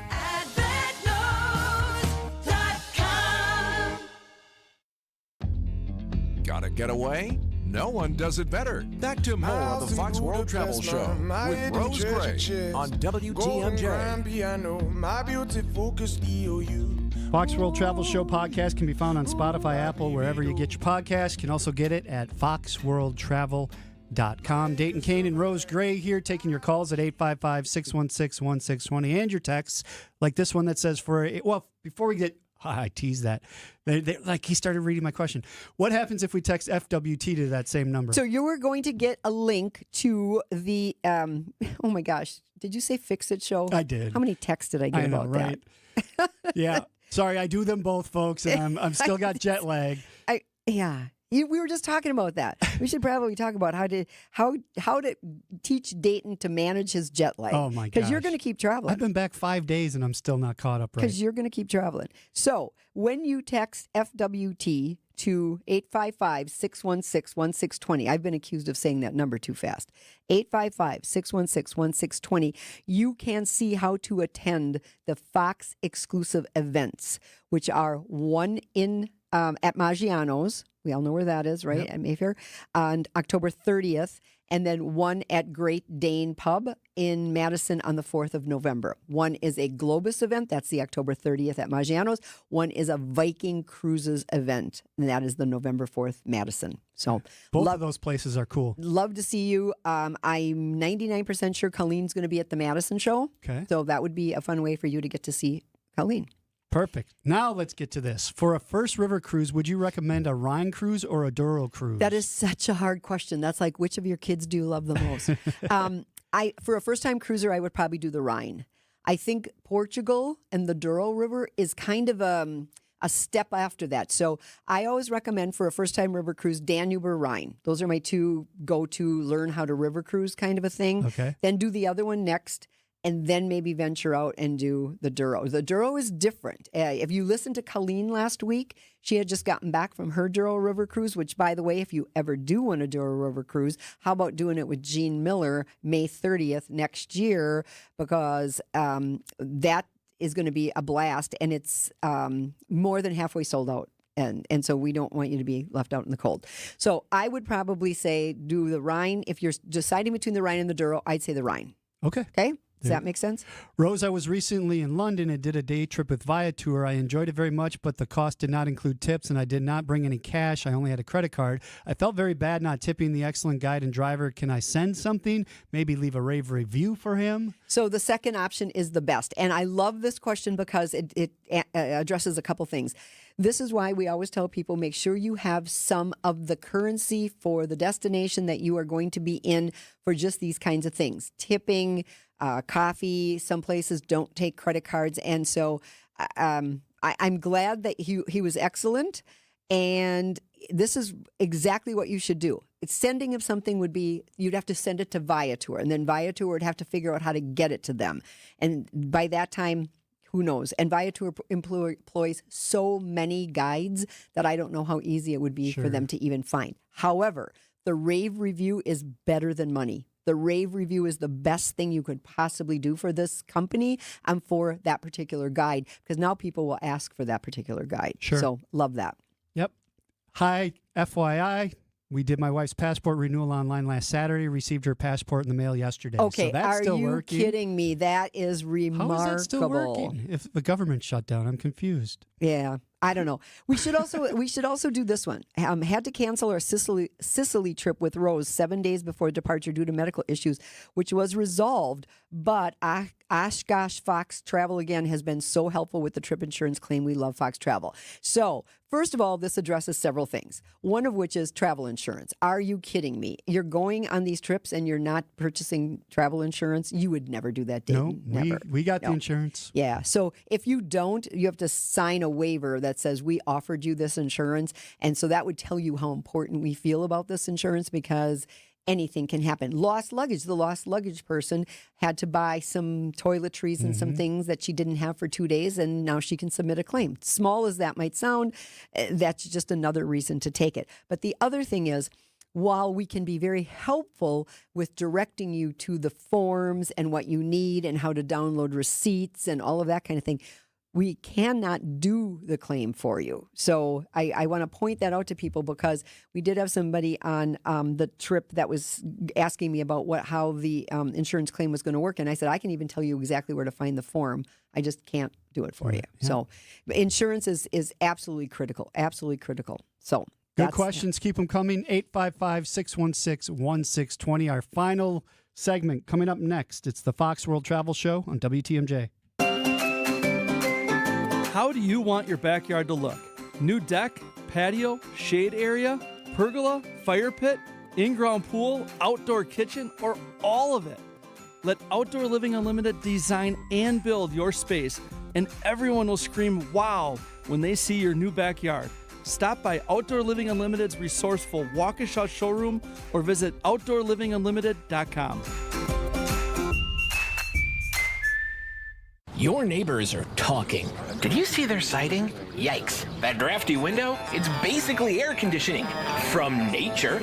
Gotta get away? No one does it better. Back to more of the Fox World Travel Show with Rose Gray on WTMJ. Piano, my beauty focus EOU. Fox World Travel Show podcast can be found on Spotify, Apple, wherever you get your podcasts. You can also get it at foxworldtravel.com. Dayton Kane and Rose Gray here taking your calls at 855-616-1620 and your texts like this one that says before we get... I teased that. Like he started reading my question. What happens if we text FWT to that same number? So you were going to get a link to the, oh my gosh, did you say Fix It Show? I did. How many texts did I get about right? that? Yeah. Sorry, I do them both, folks, and I'm still got jet lag. We were just talking about that. We should probably talk about how to teach Dayton to manage his jet lag. Oh my gosh. Because you're going to keep traveling. I've been back 5 days and I'm still not caught up right. Because you're going to keep traveling. So when you text FWT to 855-616-1620, I've been accused of saying that number too fast. 855-616-1620, you can see how to attend the Fox exclusive events, which are one in at Maggiano's. We all know where that is, right? Yep. At Mayfair on October 30th, and then one at Great Dane Pub in Madison on the 4th of November. One is a Globus event. That's the October 30th at Maggiano's. One is a Viking Cruises event, and that is the November 4th, Madison. So both of those places are cool. Love to see you. I'm 99% sure Colleen's going to be at the Madison show. Okay. So that would be a fun way for you to get to see Colleen. Perfect. Now let's get to this. For a first river cruise, would you recommend a Rhine cruise or a Douro cruise? That is such a hard question. That's like, which of your kids do you love the most? For a first-time cruiser, I would probably do the Rhine. I think Portugal and the Douro River is kind of a step after that. So I always recommend for a first-time river cruise, Danube or Rhine. Those are my two go-to learn how to river cruise kind of a thing. Okay. Then do the other one next. And then maybe venture out and do the Douro. The Douro is different. If you listened to Colleen last week, she had just gotten back from her Douro River cruise, which, by the way, if you ever do want a Douro River cruise, how about doing it with Gene Miller May 30th next year? Because that is going to be a blast, and it's more than halfway sold out. And so we don't want you to be left out in the cold. So I would probably say do the Rhine. If you're deciding between the Rhine and the Douro, I'd say the Rhine. Okay. Okay? Does that make sense? Rose, I was recently in London and did a day trip with Viator. I enjoyed it very much, but the cost did not include tips, and I did not bring any cash. I only had a credit card. I felt very bad not tipping the excellent guide and driver. Can I send something? Maybe leave a rave review for him? So the second option is the best. And I love this question because it addresses a couple things. This is why we always tell people, make sure you have some of the currency for the destination that you are going to be in for just these kinds of things. Tipping, coffee, some places don't take credit cards. And so I'm glad that he was excellent. And this is exactly what you should do. Sending him something would be, you'd have to send it to Viator. And then Viator would have to figure out how to get it to them. And by that time, who knows? And Viator employs so many guides that I don't know how easy it would be for them to even find. However, the rave review is better than money. The rave review is the best thing you could possibly do for this company and for that particular guide, because now people will ask for that particular guide. Sure. So love that. Yep. Hi, FYI. We did my wife's passport renewal online last Saturday, received her passport in the mail yesterday. Okay, so that's still working. Are you kidding me? That is remarkable. How is that still working? If the government shut down, I'm confused. Yeah, I don't know. We should also do this one. Had to cancel our Sicily trip with Rose 7 days before departure due to medical issues, which was resolved. But Oshkosh Fox Travel again has been so helpful with the trip insurance claim. We love Fox Travel. So first of all, this addresses several things. One of which is travel insurance. Are you kidding me? You're going on these trips and you're not purchasing travel insurance? You would never do that, Dayton. No, never. we got the insurance. Yeah. So if you don't, you have to sign a waiver that says we offered you this insurance. And so that would tell you how important we feel about this insurance, because anything can happen. Lost luggage. The lost luggage person had to buy some toiletries and some things that she didn't have for 2 days, and now she can submit a claim. Small as that might sound, that's just another reason to take it. But the other thing is, while we can be very helpful with directing you to the forms and what you need and how to download receipts and all of that kind of thing, we cannot do the claim for you. So I want to point that out to people because we did have somebody on the trip that was asking me about how the insurance claim was going to work. And I said, I can even tell you exactly where to find the form. I just can't do it for you. Yeah. So insurance is absolutely critical, absolutely critical. So good questions. Keep them coming. 855-616-1620. Our final segment coming up next. It's the Fox World Travel Show on WTMJ. How do you want your backyard to look? New deck, patio, shade area, pergola, fire pit, in-ground pool, outdoor kitchen, or all of it? Let Outdoor Living Unlimited design and build your space, and everyone will scream wow when they see your new backyard. Stop by Outdoor Living Unlimited's resourceful Waukesha showroom or visit OutdoorLivingUnlimited.com. Your neighbors are talking. Did you see their siding? Yikes. That drafty window? It's basically air conditioning. From nature.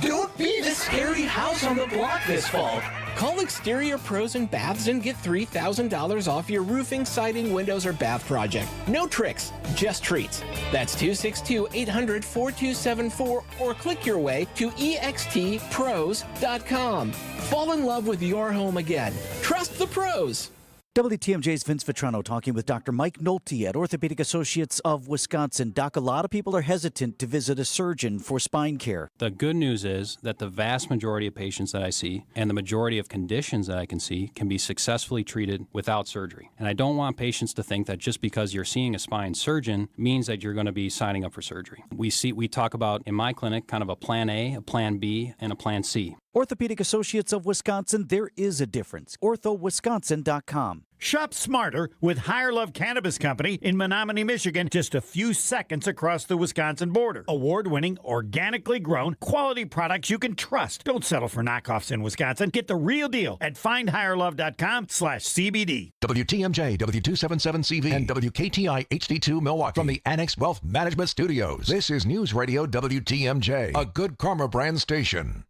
Don't be the scary house on the block this fall. Call Exterior Pros and Baths and get $3,000 off your roofing, siding, windows, or bath project. No tricks, just treats. That's 262-800-4274 or click your way to extpros.com. Fall in love with your home again. Trust the pros. WTMJ's Vince Vitrano talking with Dr. Mike Nolte at Orthopedic Associates of Wisconsin. Doc, a lot of people are hesitant to visit a surgeon for spine care. The good news is that the vast majority of patients that I see and the majority of conditions that I can see can be successfully treated without surgery. And I don't want patients to think that just because you're seeing a spine surgeon means that you're going to be signing up for surgery. We talk about, in my clinic, kind of a plan A, a plan B, and a plan C. Orthopedic Associates of Wisconsin, there is a difference. orthowisconsin.com. Shop smarter with Higher Love Cannabis Company in Menominee, Michigan, just a few seconds across the Wisconsin border. Award-winning, organically grown, quality products you can trust. Don't settle for knockoffs in Wisconsin. Get the real deal at findhigherlove.com/CBD. WTMJ, W277CV, and WKTI HD2 Milwaukee. From the Annex Wealth Management Studios, this is News Radio WTMJ, a Good Karma brand station.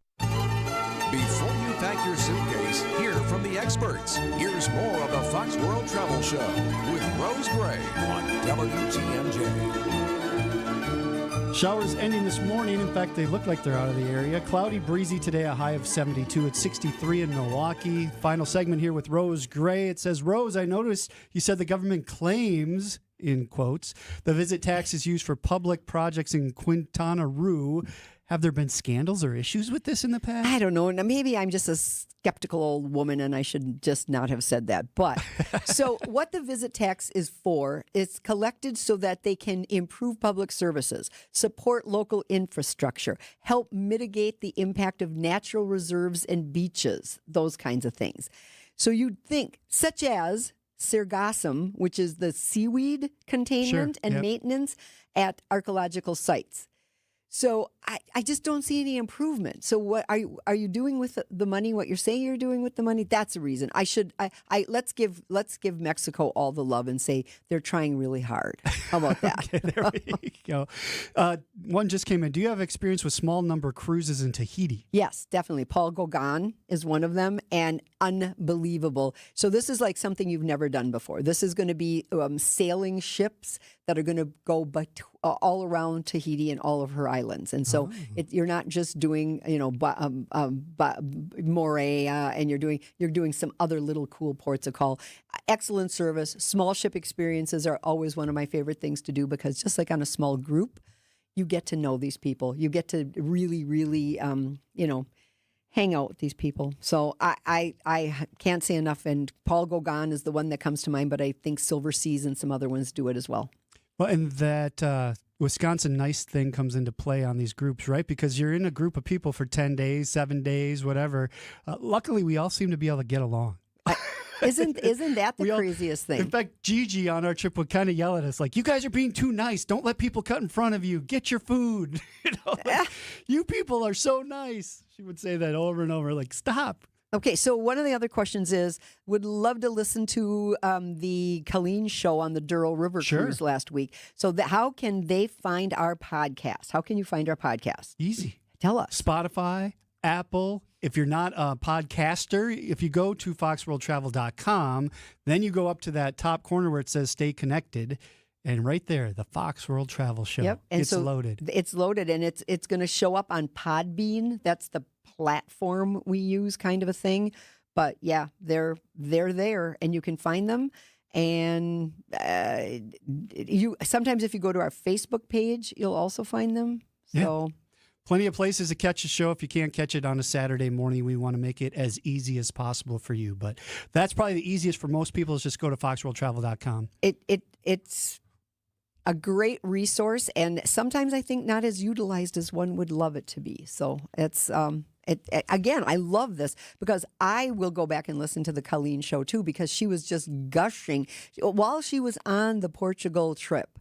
Before you pack your suitcase, hear from the experts. Here's more of the Fox World Travel Show with Rose Gray on WTMJ. Showers ending this morning. In fact, they look like they're out of the area. Cloudy, breezy today, a high of 72. It's 63 in Milwaukee. Final segment here with Rose Gray. It says, Rose, I noticed you said the government claims, in quotes, the visit tax is used for public projects in Quintana Roo. Have there been scandals or issues with this in the past? I don't know. Now, maybe I'm just a skeptical old woman and I should just not have said that. But so what the visit tax is for, it's collected so that they can improve public services, support local infrastructure, help mitigate the impact of natural reserves and beaches, those kinds of things. So you'd think, such as sargassum, which is the seaweed containment and maintenance at archaeological sites. So I just don't see any improvement. So what are you doing with the money? What you're saying you're doing with the money? That's a reason. Let's give Mexico all the love and say they're trying really hard. How about that? Okay, there we go. One just came in. Do you have experience with small number cruises in Tahiti? Yes, definitely. Paul Gauguin is one of them, and unbelievable. So this is like something you've never done before. This is going to be sailing ships that are going to go all around Tahiti and all of her islands. And so you're not just doing, Moorea, and you're doing some other little cool ports of call. Excellent service. Small ship experiences are always one of my favorite things to do because just like on a small group, you get to know these people. You get to really, really, hang out with these people. So I can't say enough. And Paul Gauguin is the one that comes to mind, but I think Silver Seas and some other ones do it as well. Well, and that Wisconsin nice thing comes into play on these groups, right? Because you're in a group of people for 10 days, 7 days, whatever. Luckily, we all seem to be able to get along. Isn't that the craziest thing? In fact, Gigi on our trip would kind of yell at us like, you guys are being too nice. Don't let people cut in front of you. Get your food. You people are so nice. She would say that over and over, like, stop. Okay, so one of the other questions is, would love to listen to the Colleen show on the Durrell River cruise last week. So how can they find our podcast? How can you find our podcast? Easy. Tell us. Spotify, Apple, if you're not a podcaster, if you go to foxworldtravel.com, then you go up to that top corner where it says Stay Connected. And right there, the Fox World Travel Show. Yep. And it's loaded. It's loaded, and it's going to show up on Podbean. That's the platform we use, kind of a thing. But yeah, they're there, and you can find them. And you sometimes, if you go to our Facebook page, you'll also find them. So. Yeah. Plenty of places to catch the show. If you can't catch it on a Saturday morning, we want to make it as easy as possible for you. But that's probably the easiest for most people is just go to foxworldtravel.com. It's a great resource, and sometimes I think not as utilized as one would love it to be. So it's again, I love this because I will go back and listen to the Colleen show too, because she was just gushing while she was on the Portugal trip.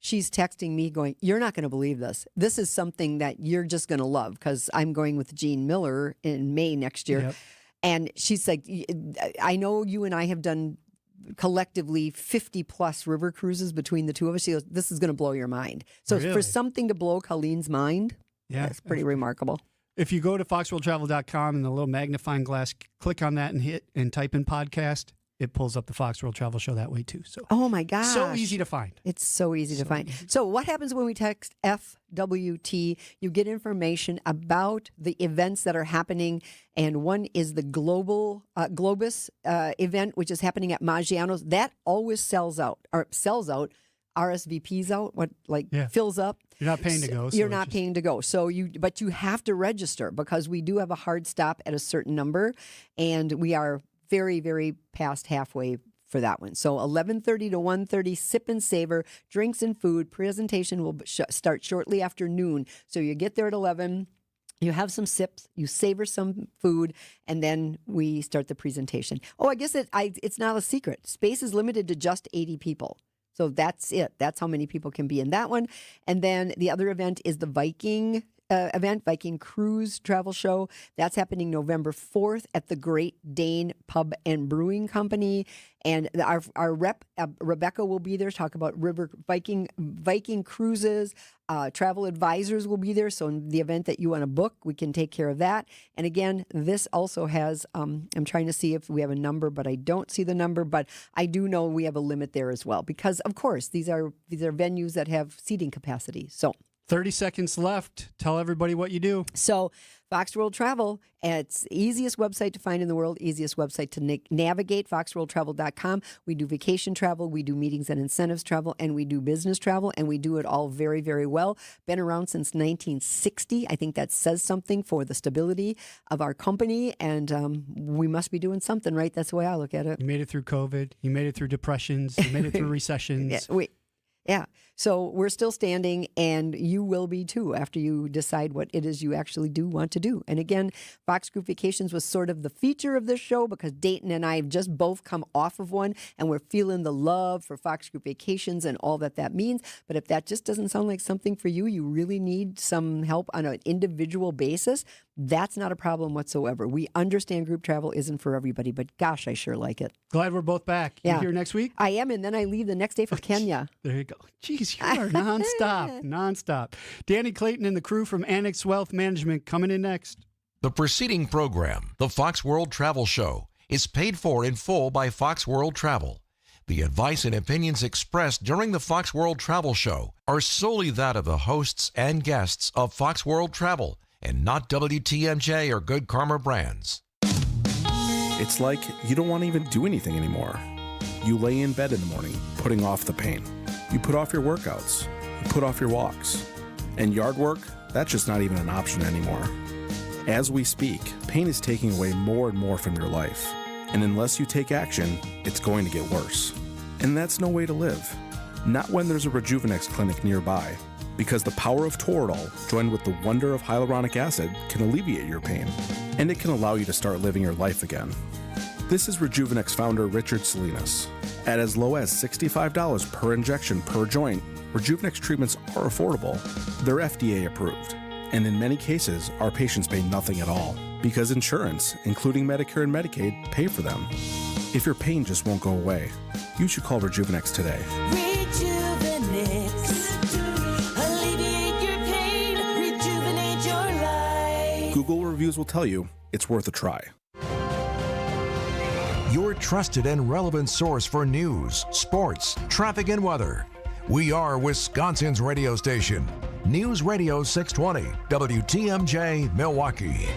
She's texting me going, "You're not going to believe this. This is something that you're just going to love," because I'm going with Jean Miller in May next year. Yep. And she's like, "I know you and I have done collectively 50 plus river cruises between the two of us." She goes, "This is going to blow your mind." So Really? for something to blow Colleen's mind, that's pretty remarkable. If you go to foxworldtravel.com and the little magnifying glass, click on that and type in podcast, it pulls up the Fox World Travel Show that way too. So oh my gosh. So easy to find. It's so easy to find. So what happens when we text FWT? You get information about the events that are happening, and one is the Globus event, which is happening at Maggiano's. That always sells out. RSVP's out. Fills up. You're not paying to go. You're not paying to go. But you have to register because we do have a hard stop at a certain number, and we are very, very past halfway for that one. So 11:30 to 1:30, sip and savor, drinks and food. Presentation will start shortly after noon. So you get there at 11. You have some sips, you savor some food, and then we start the presentation. Oh, I guess it's not a secret. Space is limited to just 80 people. So that's it. That's how many people can be in that one. And then the other event is the Viking event, Viking Cruise Travel Show. That's happening November 4th at the Great Dane Pub and Brewing Company. And our rep, Rebecca, will be there to talk about Viking cruises. Travel advisors will be there. So in the event that you want to book, we can take care of that. And again, this also has, I'm trying to see if we have a number, but I don't see the number. But I do know we have a limit there as well. Because, of course, these are venues that have seating capacity. So 30 seconds left. Tell everybody what you do. So Fox World Travel, it's the easiest website to find in the world, easiest website to navigate, foxworldtravel.com. We do vacation travel, we do meetings and incentives travel, and we do business travel, and we do it all very, very well. Been around since 1960. I think that says something for the stability of our company, and we must be doing something right. That's the way I look at it. You made it through COVID. You made it through depressions. You made it through recessions. Yeah. So we're still standing, and you will be too after you decide what it is you actually do want to do. And again, Fox Group Vacations was sort of the feature of this show because Dayton and I have just both come off of one, and we're feeling the love for Fox Group Vacations and all that means. But if that just doesn't sound like something for you, you really need some help on an individual basis, that's not a problem whatsoever. We understand group travel isn't for everybody, but gosh, I sure like it. Glad we're both back. Yeah. You here next week? I am, and then I leave the next day for Kenya. There you go. Jeez, you are nonstop. Danny Clayton and the crew from Annex Wealth Management coming in next. The preceding program, the Fox World Travel Show, is paid for in full by Fox World Travel. The advice and opinions expressed during the Fox World Travel Show are solely that of the hosts and guests of Fox World Travel and not WTMJ or Good Karma brands. It's like you don't want to even do anything anymore. You lay in bed in the morning, putting off the pain. You put off your workouts. You put off your walks. And yard work, that's just not even an option anymore. As we speak, pain is taking away more and more from your life. And unless you take action, it's going to get worse. And that's no way to live. Not when there's a Rejuvenex clinic nearby. Because the power of Toradol, joined with the wonder of hyaluronic acid, can alleviate your pain. And it can allow you to start living your life again. This is Rejuvenex founder Richard Salinas. At as low as $65 per injection per joint, Rejuvenex treatments are affordable. They're FDA approved. And in many cases, our patients pay nothing at all. Because insurance, including Medicare and Medicaid, pay for them. If your pain just won't go away, you should call Rejuvenex today. Rejuvenex. Alleviate your pain. Rejuvenate your life. Google reviews will tell you it's worth a try. Your trusted and relevant source for news, sports, traffic, and weather. We are Wisconsin's radio station. News Radio 620, WTMJ, Milwaukee.